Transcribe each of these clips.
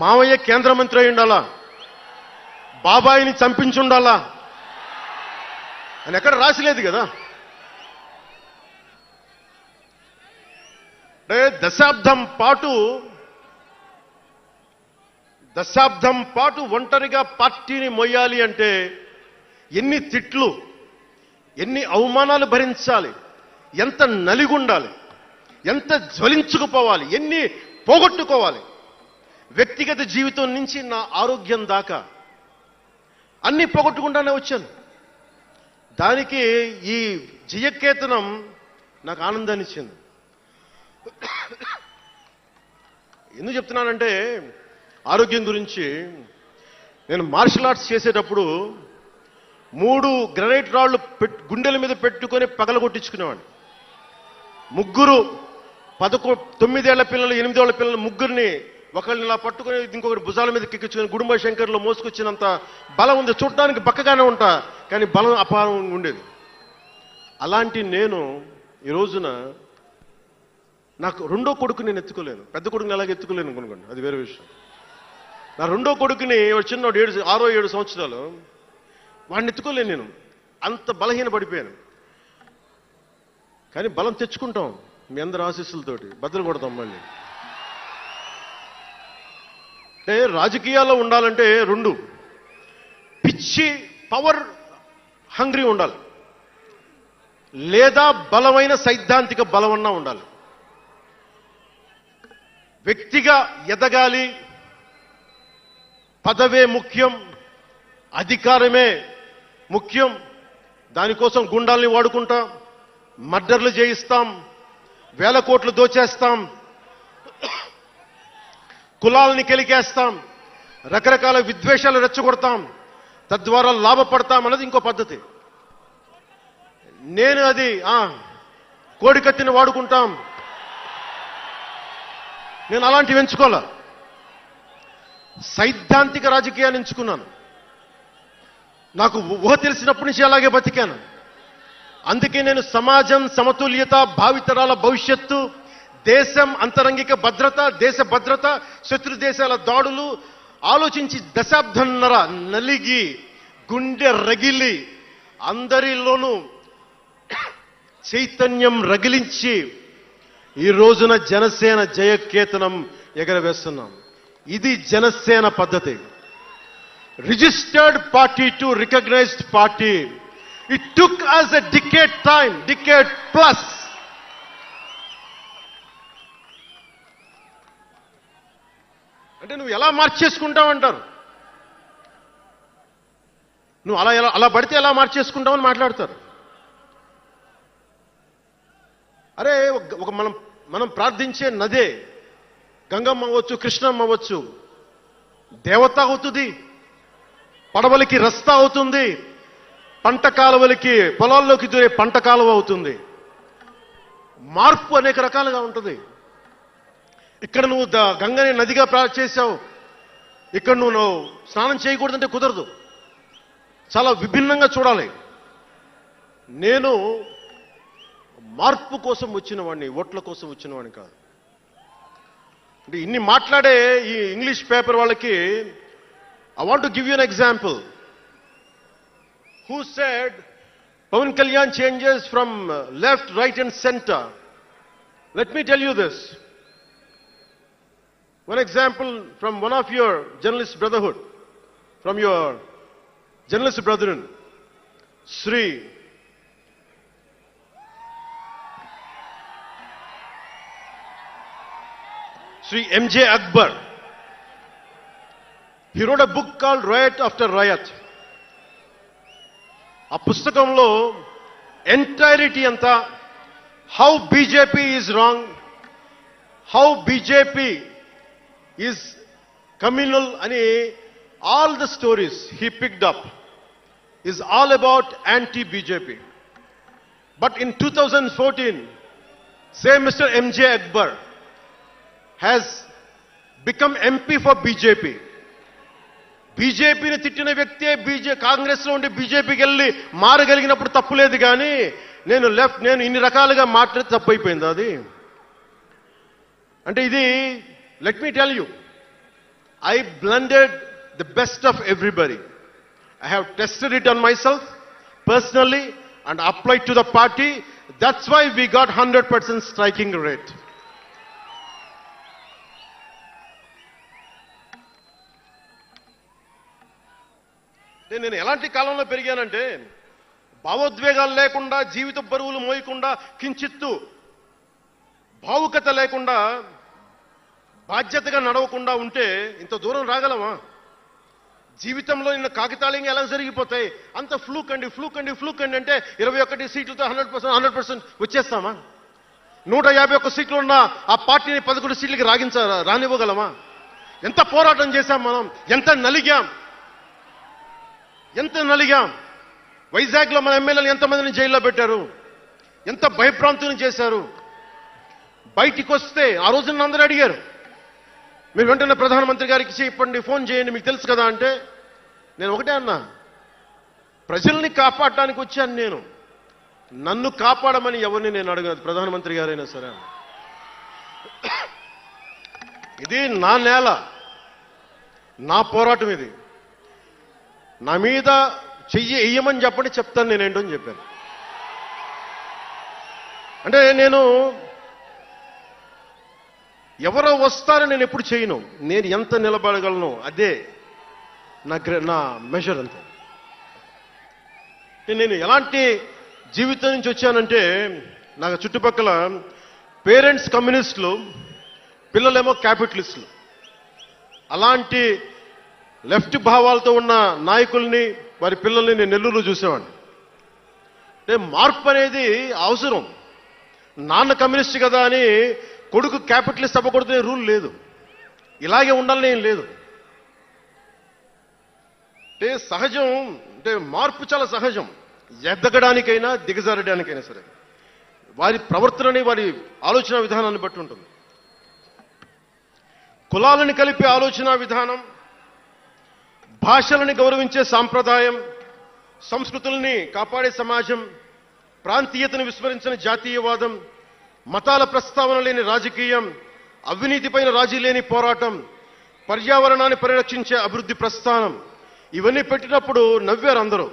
మావయ్య కేంద్ర మంత్రి అయి ఉండాలా, బాబాయిని చంపించి ఉండాలా అని ఎక్కడ రాసిలేదు కదా. అంటే దశాబ్దం పాటు ఒంటరిగా పార్టీని మొయ్యాలి అంటే ఎన్ని తిట్లు, ఎన్ని అవమానాలు భరించాలి, ఎంత నలిగుండాలి, ఎంత జ్వలించుకుపోవాలి, ఎన్ని పోగొట్టుకోవాలి. వ్యక్తిగత జీవితం నుంచి నా ఆరోగ్యం దాకా అన్ని పోగొట్టుకుంటానే వచ్చాను. దానికి ఈ జయకేతనం నాకు ఆనందాన్ని ఇచ్చింది. ఎందుకు చెప్తున్నానంటే ఆరోగ్యం గురించి. నేను మార్షల్ ఆర్ట్స్ చేసేటప్పుడు 3 గ్రనైట్ రాళ్లు గుండెల మీద పెట్టుకొని పగలగొట్టించుకునేవాడిని. 3 9 ఏళ్ల పిల్లలు, 8 ఏళ్ల పిల్లలు, 3 ఒకళ్ళని ఇలా పట్టుకుని ఇంకొకటి భుజాల మీద కెక్కించుకొని గుడుంబ శంకర్లో మోసుకొచ్చినంత బలం ఉంది. చూడటానికి బక్కగానే ఉంటా, కానీ బలం అపారంగా ఉండేది. అలాంటి నేను ఈ రోజున నాకు రెండో కొడుకు నేను ఎత్తుకోలేను. పెద్ద కొడుకుని అలాగే ఎత్తుకోలేను అనుకోండి, అది వేరే విషయం. నా రెండో కొడుకుని చిన్నోడు 6-7 సంవత్సరాలు, వాడిని ఎత్తుకోలేను నేను, అంత బలహీన పడిపోయాను. కానీ బలం తెచ్చుకుంటాం మీ అందరి ఆశీస్సులతోటి, బద్దలు కొడతాం మళ్ళీ. అంటే రాజకీయాల్లో ఉండాలంటే 2 పిచ్చి పవర్ హంగ్రీ ఉండాలి, లేదా బలమైన సైద్ధాంతిక బలమన్నా ఉండాలి. వ్యక్తిగా ఎదగాలి, పదవే ముఖ్యం, అధికారమే ముఖ్యం. దానికోసం గుండాల్ని వాడుకుంటాం, మర్డర్లు చేయిస్తాం, వేల కోట్లు దోచేస్తాం, కులాలని కెలికేస్తాం, రకరకాల విద్వేషాలు రెచ్చగొడతాం, తద్వారా లాభపడతాం అన్నది ఇంకో పద్ధతి. నేను అది కోడికత్తిని వాడుకుంటాం, నేను అలాంటివి ఎంచుకోలే. సైద్ధాంతిక రాజకీయాన్ని ఎంచుకున్నాను. నాకు ఊహ తెలిసినప్పటి నుంచి అలాగే బతికాను. అందుకే నేను సమాజం, సమతుల్యత, భావితరాల భవిష్యత్తు, దేశం అంతరంగిక భద్రత, దేశ భద్రత, శత్రు దేశాల దాడులు ఆలోచించి దశాబ్దంన్నర నలిగి గుండె రగిలి అందరిలోనూ చైతన్యం రగిలించి ఈ రోజున జనసేన జయకేతనం ఎగరవేస్తున్నాం. ఇది జనసేన పద్ధతి. Registered party to recognised party. It took us a decade plus. అంటే నువ్వు ఎలా మార్చేసుకుంటావంటారు, నువ్వు అలా పడితే ఎలా మార్చేసుకుంటావని మాట్లాడతారు. అరే ఒక మనం ప్రార్థించే నదే గంగమ్మ అవ్వచ్చు, కృష్ణమ్మ అవ్వచ్చు, దేవత అవుతుంది, పడవలకి రస్తా అవుతుంది, పంట కాలువలకి పొలాల్లోకి దూరే పంట కాలువ అవుతుంది. మార్పు అనేక రకాలుగా ఉంటుంది. ఇక్కడ నువ్వు గంగని నదిగా చేశావు, ఇక్కడ నువ్వు స్నానం చేయకూడదంటే కుదరదు. చాలా విభిన్నంగా చూడాలి. నేను మార్పు కోసం వచ్చిన వాడిని, ఓట్ల కోసం వచ్చిన వాడిని కాదు. అంటే ఇన్ని మాట్లాడే ఈ ఇంగ్లీష్ పేపర్ వాళ్ళకి I want to give you an example. Who said Pawan Kalyan changes from left, right and center? Let me tell you this. One example from one of your journalist brotherhood, from your journalist brethren, Sri M.J. Akbar. He wrote a book called Riot After Riot. ఆ పుస్తకంలో entirety అంతా how BJP is wrong, how BJP is communal అని all the stories he picked up is all about anti BJP. But in 2014, same mister MJ Akbar has become MP for BJP. బీజేపీని తిట్టిన వ్యక్తే కాంగ్రెస్ లో ఉండి బీజేపీకి వెళ్ళి మారగలిగినప్పుడు తప్పులేదు. కానీ నేను ఇన్ని రకాలుగా మాట్లాడితే తప్పైపోయింది అది. అంటే ఇది let me tell you, I blended the best of everybody. I have tested it on myself personally and applied to the party. That's why we got 100% striking rate. నేను ఎలాంటి కాలంలో పెరిగానంటే భావోద్వేగాలు లేకుండా, జీవిత బరువులు మోయకుండా, కించిత్తు భావుకత లేకుండా, బాధ్యతగా నడవకుండా ఉంటే ఇంత దూరం రాగలమా? జీవితంలో నిన్న కాకితాళంగా ఎలా జరిగిపోతాయి? అంత ఫ్లూక్ అండి అంటే 21 సీట్లతో 100% వచ్చేస్తామా? 151 సీట్లు ఉన్న ఆ పార్టీని 11 సీట్లకి రానివ్వగలమా? ఎంత పోరాటం చేశాం మనం, ఎంత నలిగాం. వైజాగ్లో మన ఎమ్మెల్యేలు ఎంతమందిని జైల్లో పెట్టారు, ఎంత భయభ్రాంతులను చేశారు. బయటికి వస్తే ఆ రోజున అందరూ అడిగారు, మీరు వెంటనే ప్రధానమంత్రి గారికి చెప్పండి, ఫోన్ చేయండి, మీకు తెలుసు కదా అంటే నేను ఒకటే అన్నా, ప్రజల్ని కాపాడటానికి వచ్చాను నేను, నన్ను కాపాడమని ఎవరిని నేను అడగదు, ప్రధానమంత్రి గారైనా సరే. ఇది నా నేల, నా పోరాటం ఇది. నా మీద చెయ్యి వెయ్యమని చెప్పండి, చెప్తాను నేనేంటో అని చెప్పాను. అంటే నేను ఎవరో వస్తారని నేను ఎప్పుడు చేయను, నేను ఎంత నిలబడగలను అదే నా మెజర్ అంతే. నేను ఎలాంటి జీవితం నుంచి వచ్చానంటే, నాకు చుట్టుపక్కల పేరెంట్స్ కమ్యూనిస్టులు, పిల్లలేమో క్యాపిటలిస్టులు. అలాంటి లెఫ్ట్ భావాలతో ఉన్న నాయకుల్ని, వారి పిల్లల్ని నేను నెల్లూరులో చూసేవాడిని. అంటే మార్పు అనేది అవసరం. నాన్న కమ్యూనిస్ట్ కదా అని కొడుకు క్యాపిటలిస్ట్ అవ్వకూడదనే రూల్ లేదు, ఇలాగే ఉండాలని ఏం లేదు. అంటే సహజం, అంటే మార్పు చాలా సహజం, ఎదగడానికైనా దిగజారడానికైనా సరే. వారి ప్రవర్తనని, వారి ఆలోచన విధానాన్ని బట్టి ఉంటుంది. కులాలను కలిపే ఆలోచన విధానం, భాషలను గౌరవించే సాంప్రదాయం, సంస్కృతుల్ని కాపాడే సమాజం, ప్రాంతీయతను విస్మరించిన జాతీయవాదం, మతాల ప్రస్తావన లేని రాజకీయం, అవినీతిపైన రాజీ లేని పోరాటం, పర్యావరణాన్ని పరిరక్షించే అభివృద్ధి ప్రస్థానం, ఇవన్నీ పెట్టినప్పుడు నవ్వారు అందరూ.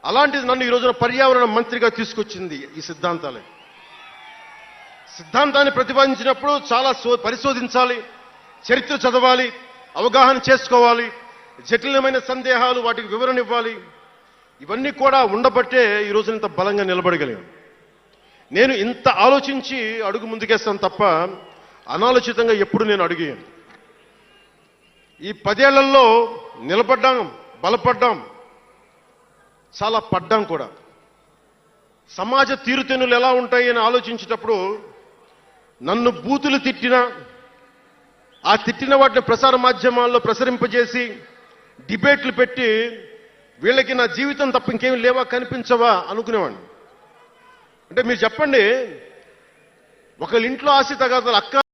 అలాంటిది నన్ను ఈ రోజున పర్యావరణ మంత్రిగా తీసుకొచ్చింది ఈ సిద్ధాంతాలే. సిద్ధాంతాన్ని ప్రతిపాదించినప్పుడు చాలా పరిశోధించాలి, చరిత్ర చదవాలి, అవగాహన చేసుకోవాలి, జటిలమైన సందేహాలు వాటికి వివరణ ఇవ్వాలి. ఇవన్నీ కూడా ఉండబట్టే ఈ రోజున ఇంత బలంగా నిలబడగలిగాం. నేను ఇంత ఆలోచించి అడుగు ముందుకేస్తాను తప్ప అనాలోచితంగా ఎప్పుడు నేను అడిగాను. ఈ 10 ఏళ్లలో నిలబడ్డాం, బలపడ్డాం, చాలా పడ్డాం కూడా. సమాజ తీరుతెన్నులు ఎలా ఉంటాయి అని ఆలోచించేటప్పుడు నన్ను బూతులు తిట్టినా, ఆ తిట్టిన వాటిని ప్రసార మాధ్యమాల్లో ప్రసరింపజేసి డిబేట్లు పెట్టి వీళ్ళకి నా జీవితం తప్ప ఇంకేమి లేవా, కనిపించవా అనుకునేవాడిని. అంటే మీరు చెప్పండి, ఒకళ్ళ ఇంట్లో ఆస్తి తగాదాలు, అక్క